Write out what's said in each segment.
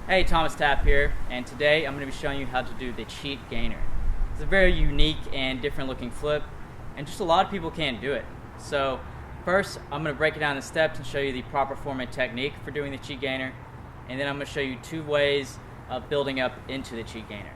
Hey, Thomas Tapp here, and today I'm going to be showing you how to do the cheat gainer. It's a very unique and different looking flip, and just a lot of people can't do it. So first, I'm going to break it down in steps and show you the proper form and technique for doing the cheat gainer, and then I'm going to show you 2 ways of building up into the cheat gainer.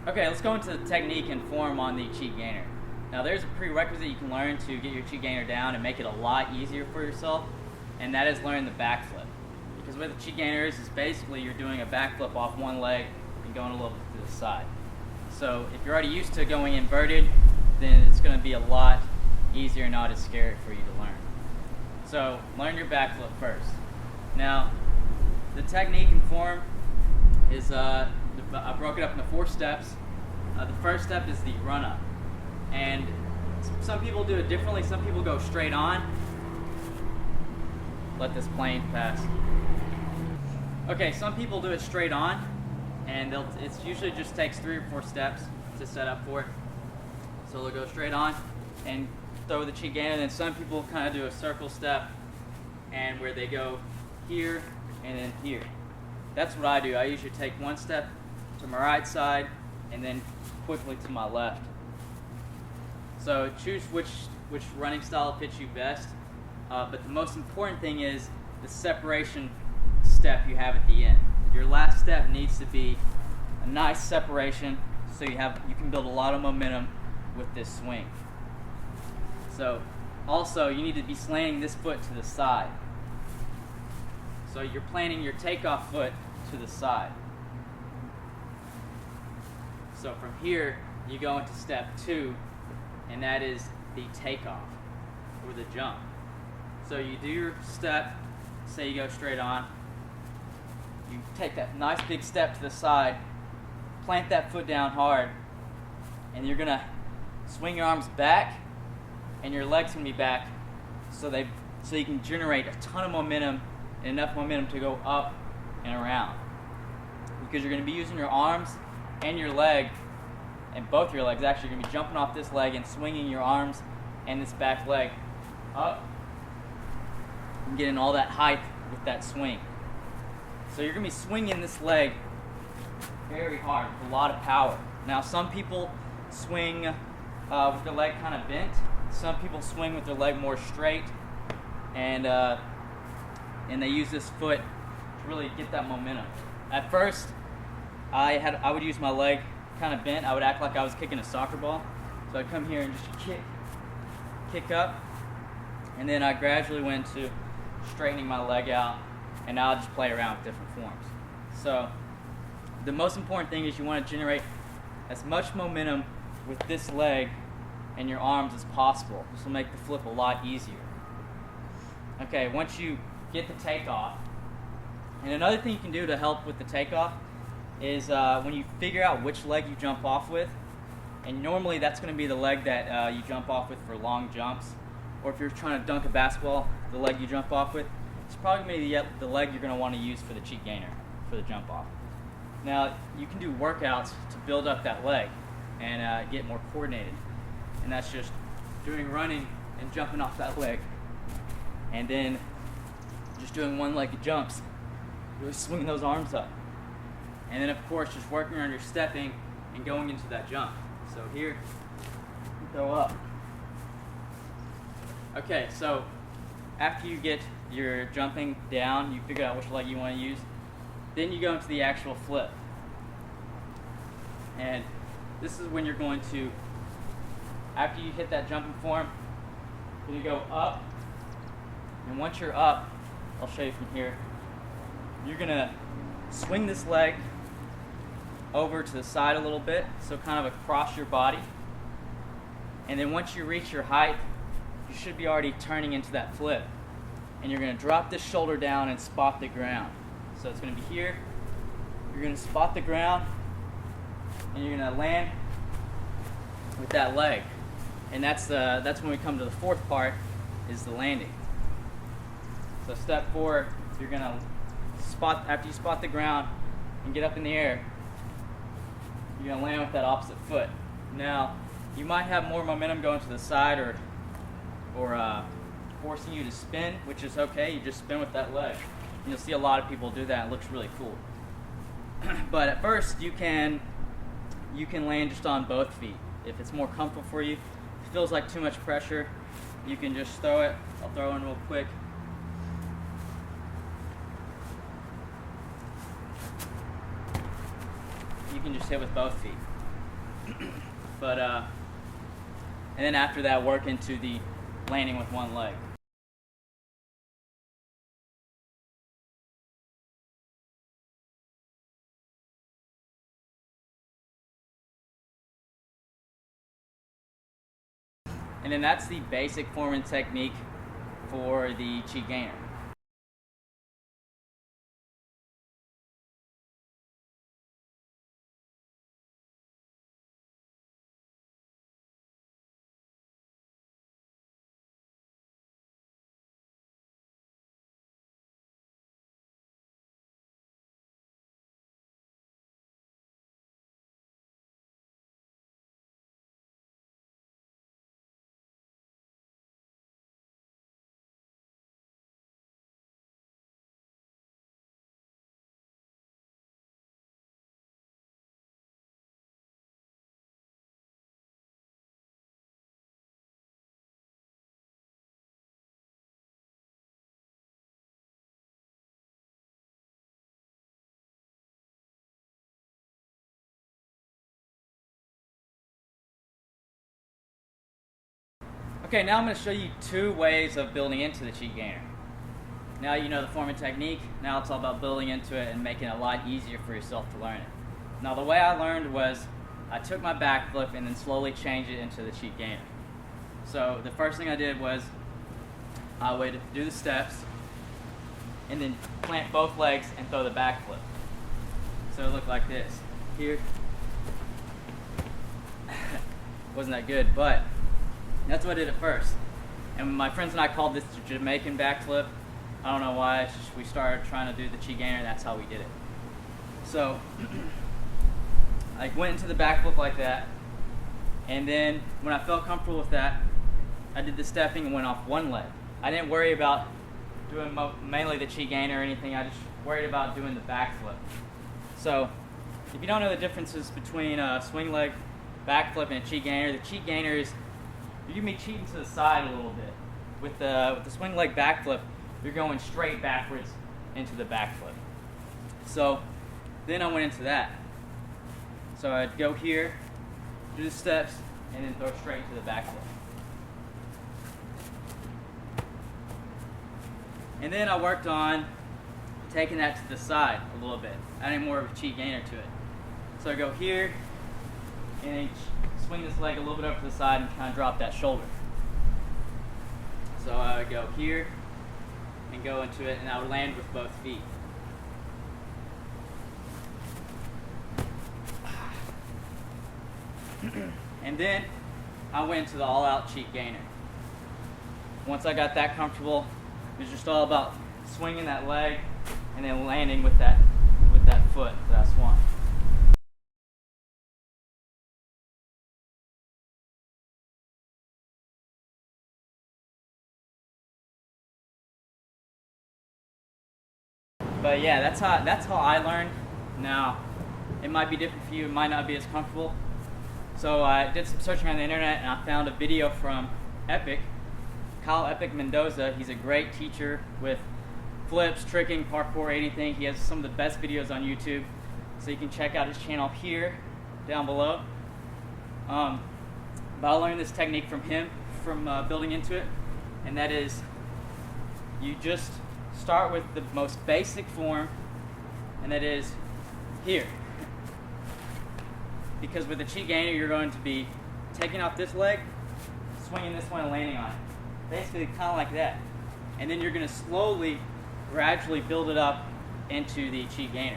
Okay, let's go into the technique and form on the cheat gainer. Now there's a prerequisite you can learn to get your cheat gainer down and make it a lot easier for yourself, and that is learning the backflip. Because what the cheat gainer is basically you're doing a backflip off one leg and going a little bit to the side. So if you're already used to going inverted, then it's going to be a lot easier and not as scary for you to learn. So learn your backflip first. Now the technique and form is, I broke it up into 4 steps. The first step is the run up. And some people do it differently. Some people go straight on. Let this plane pass. Okay, some people do it straight on, and it usually just takes 3 or 4 steps to set up for it. So they'll go straight on and throw the cheat gainer. And then some people kind of do a circle step, and where they go here and then here. That's what I do. I usually take 1 step to my right side and then quickly to my left. So choose which running style fits you best, but the most important thing is the separation step you have at the end. Your last step needs to be a nice separation so you can build a lot of momentum with this swing. So also you need to be slanting this foot to the side. So you're planting your takeoff foot to the side. So from here you go into step 2, and that is the takeoff or the jump. So you do your step, say you go straight on, you take that nice big step to the side, plant that foot down hard, and you're gonna swing your arms back and your legs can be back so you can generate a ton of momentum and enough momentum to go up and around. Because you're gonna be using your arms and your leg, and both your legs actually, you're going to be jumping off this leg and swinging your arms and this back leg up and getting all that height with that swing. So you're going to be swinging this leg very hard with a lot of power. Now some people swing with their leg kind of bent. Some people swing with their leg more straight, and they use this foot to really get that momentum. At first, I would use my leg kind of bent. I would act like I was kicking a soccer ball. So I'd come here and just kick up, and then I gradually went to straightening my leg out, and now I just play around with different forms. So the most important thing is you want to generate as much momentum with this leg and your arms as possible. This will make the flip a lot easier. Okay, once you get the takeoff, and another thing you can do to help with the takeoff is when you figure out which leg you jump off with, and normally that's going to be the leg that you jump off with for long jumps, or if you're trying to dunk a basketball, the leg you jump off with, it's probably going to be the leg you're going to want to use for the cheat gainer, for the jump off. Now you can do workouts to build up that leg and get more coordinated, and that's just doing running and jumping off that leg, and then just doing one-legged jumps, really swinging those arms up. And then of course just working on your stepping and going into that jump. So here, you go up. Okay, so after you get your jumping down, you figure out which leg you want to use, then you go into the actual flip. And this is when you're going to, after you hit that jumping form, you're going to go up. And once you're up, I'll show you from here, you're going to swing this leg over to the side a little bit, so kind of across your body. And then once you reach your height, you should be already turning into that flip. And you're going to drop this shoulder down and spot the ground. So it's going to be here. You're going to spot the ground, and you're going to land with that leg. And that's when we come to the 4th part, is the landing. So step 4, you're going to after you spot the ground and get up in the air, you're going to land with that opposite foot. Now, you might have more momentum going to the side or forcing you to spin, which is okay. You just spin with that leg. And you'll see a lot of people do that. It looks really cool. But at first, you can land just on both feet. If it's more comfortable for you, if it feels like too much pressure, you can just throw it. I'll throw in real quick. You can just hit with both feet. And then after that, work into the landing with one leg. And then that's the basic form and technique for the cheat gainer. Okay, now I'm going to show you two ways of building into the cheat gainer. Now you know the form and technique. Now it's all about building into it and making it a lot easier for yourself to learn it. Now the way I learned was I took my backflip and then slowly changed it into the cheat gainer. So the first thing I did was I would do the steps and then plant both legs and throw the backflip. So it looked like this. Here. Wasn't that good, but that's what I did at first. And my friends and I called this the Jamaican backflip. I don't know why. It's just we started trying to do the cheat gainer and that's how we did it. So I went into the backflip like that, and then when I felt comfortable with that, I did the stepping and went off one leg. I didn't worry about doing mainly the cheat gainer or anything. I just worried about doing the backflip. So if you don't know the differences between a swing leg backflip and a cheat gainer, the cheat gainer is you're going to be cheating to the side a little bit. With the swing leg backflip, you're going straight backwards into the backflip. So then I went into that. So I'd go here, do the steps, and then throw straight into the backflip. And then I worked on taking that to the side a little bit, adding more of a cheat gainer to it. So I go here, and then swing this leg a little bit over to the side and kind of drop that shoulder. So I would go here and go into it, and I would land with both feet. And then I went to the all-out cheat gainer. Once I got that comfortable, it was just all about swinging that leg and then landing with that foot that I swung. But yeah, that's how I learned. Now, it might be different for you. It might not be as comfortable. So I did some searching on the internet and I found a video from Kyle Mendoza. He's a great teacher with flips, tricking, parkour, anything. He has some of the best videos on YouTube. So you can check out his channel here, down below. But I learned this technique from him, from building into it. And that is, you just start with the most basic form, and that is here. Because with the cheat gainer, you're going to be taking off this leg, swinging this one, and landing on it. Basically, kind of like that. And then you're going to slowly, gradually build it up into the cheat gainer.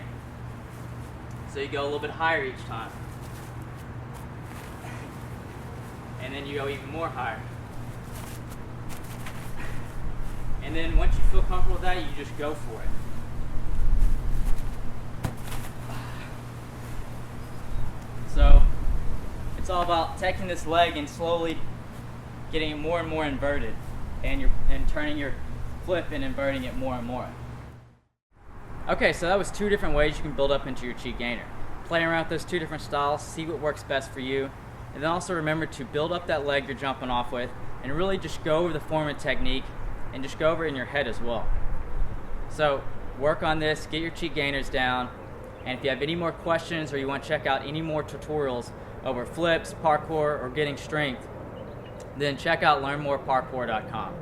So you go a little bit higher each time. And then you go even more higher. And then once you feel comfortable with that, you just go for it. So it's all about taking this leg and slowly getting it more and more inverted. and turning your flip and inverting it more and more. Okay, so that was 2 different ways you can build up into your cheat gainer. Play around with those 2 different styles, see what works best for you, and then also remember to build up that leg you're jumping off with, and really just go over the form and technique, and just go over it in your head as well. So work on this, get your cheat gainers down, and if you have any more questions or you want to check out any more tutorials over flips, parkour, or getting strength, then check out learnmoreparkour.com.